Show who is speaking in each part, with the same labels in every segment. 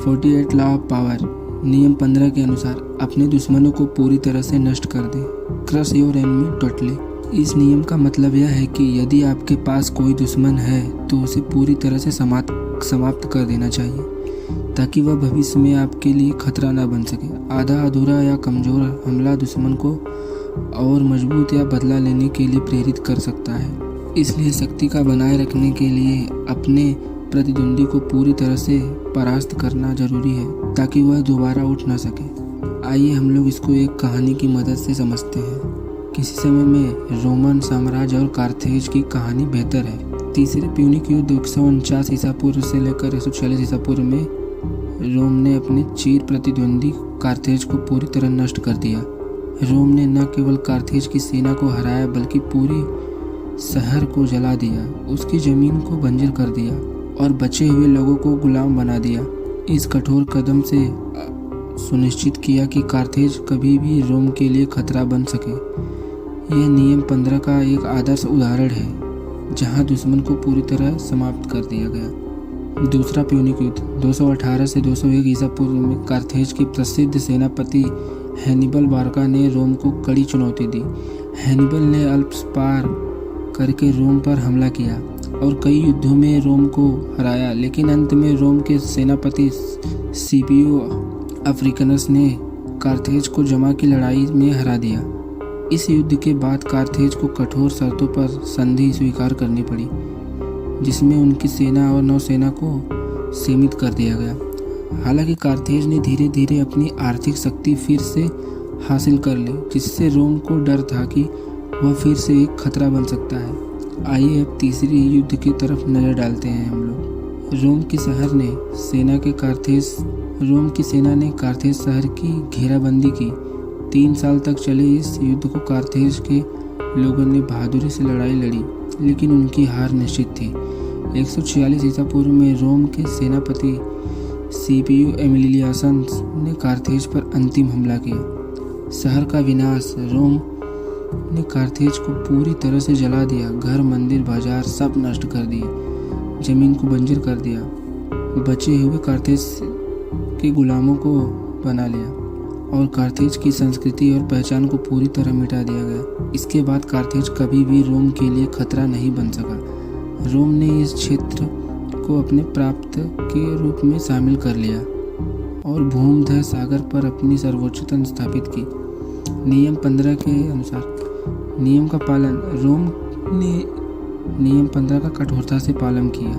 Speaker 1: 48 law of power. नियम 15 के अनुसार अपने दुश्मनों को पूरी तरह से नष्ट कर दें। Crush your enemy totally. इस नियम का मतलब यह है कि यदि आपके पास कोई दुश्मन है तो उसे पूरी तरह से समाप्त कर देना चाहिए ताकि वह भविष्य में आपके लिए खतरा न बन सके। आधा अधूरा या कमज़ोर हमला दुश्मन को और मजबूत या बदला लेने के लिए प्रेरित कर सकता है। इसलिए शक्ति का बनाए रखने के लिए अपने प्रतिद्वंदी को पूरी तरह से परास्त करना जरूरी है ताकि वह दोबारा उठ ना सके। आइए हम लोग इसको एक कहानी की मदद से समझते हैं। किसी समय में रोमन साम्राज्य और कार्थेज की कहानी बेहतर है। तीसरे प्यूनिक युद्ध 149 ईसा पूर्व से लेकर 146 ईसा पूर्व में रोम ने अपने चिर प्रतिद्वंदी कार्थेज को पूरी तरह नष्ट कर दिया। रोम ने न केवल कार्थेज की सेना को हराया बल्कि पूरी शहर को जला दिया, उसकी जमीन को बंजर कर दिया और बचे हुए लोगों को गुलाम बना दिया। इस कठोर कदम से सुनिश्चित किया कि कार्थेज कभी भी रोम के लिए खतरा बन सके। यह नियम 15 का एक आदर्श उदाहरण है जहां दुश्मन को पूरी तरह समाप्त कर दिया गया। दूसरा प्यूनिक युद्ध 218 से 201 ईसा पूर्व में कार्थेज के प्रसिद्ध सेनापति हैनिबल बारका ने रोम को कड़ी चुनौती दी। हैनिबल ने अल्प्स पार करके रोम पर हमला किया और कई युद्धों में रोम को हराया, लेकिन अंत में रोम के सेनापति स्किपियो अफ्रीकनस ने कार्थेज को जमा की लड़ाई में हरा दिया। इस युद्ध के बाद कार्थेज को कठोर शर्तों पर संधि स्वीकार करनी पड़ी जिसमें उनकी सेना और नौसेना को सीमित कर दिया गया। हालांकि कार्थेज ने धीरे धीरे अपनी आर्थिक शक्ति फिर से हासिल कर ली, जिससे रोम को डर था कि वह फिर से एक खतरा बन सकता है। आइए अब तीसरी युद्ध की तरफ नज़र डालते हैं हम लोग। रोम की सेना ने कार्थेज शहर की घेराबंदी की। 3 साल तक चले इस युद्ध को कार्थेज के लोगों ने बहादुरी से लड़ाई लड़ी, लेकिन उनकी हार निश्चित थी। 146 ईसा पूर्व में रोम के सेनापति स्किपियो एमिलियानस ने कार्थेज पर अंतिम हमला किया। शहर का विनाश। रोम ने कार्थेज को पूरी तरह से जला दिया। घर, मंदिर, बाजार सब नष्ट कर दिए, जमीन को बंजर कर दिया। बचे हुए कार्थेज के गुलामों को बना लिया और कार्थेज की संस्कृति और पहचान को पूरी तरह मिटा दिया गया। इसके बाद कार्थेज कभी भी रोम के लिए खतरा नहीं बन सका। रोम ने इस क्षेत्र को अपने प्रांत के रूप में शामिल कर लिया और भूमध्य सागर पर अपनी सर्वोच्चता स्थापित की। नियम 15 के अनुसार नियम का पालन। रोम ने नियम 15 का कठोरता से पालन किया।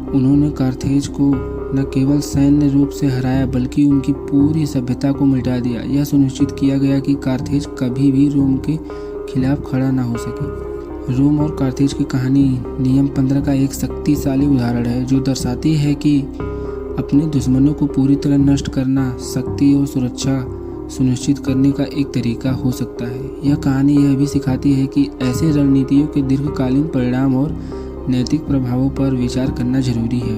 Speaker 1: उन्होंने कार्थेज को न केवल सैन्य रूप से हराया बल्कि उनकी पूरी सभ्यता को मिटा दिया। यह सुनिश्चित किया गया कि कार्थेज कभी भी रोम के खिलाफ खड़ा न हो सके। रोम और कार्थेज की कहानी नियम 15 का एक शक्तिशाली उदाहरण है जो दर्शाती है कि अपने दुश्मनों को पूरी तरह नष्ट करना शक्ति और सुरक्षा सुनिश्चित करने का एक तरीका हो सकता है। यह कहानी यह भी सिखाती है कि ऐसे रणनीतियों के दीर्घकालीन परिणाम और नैतिक प्रभावों पर विचार करना जरूरी है।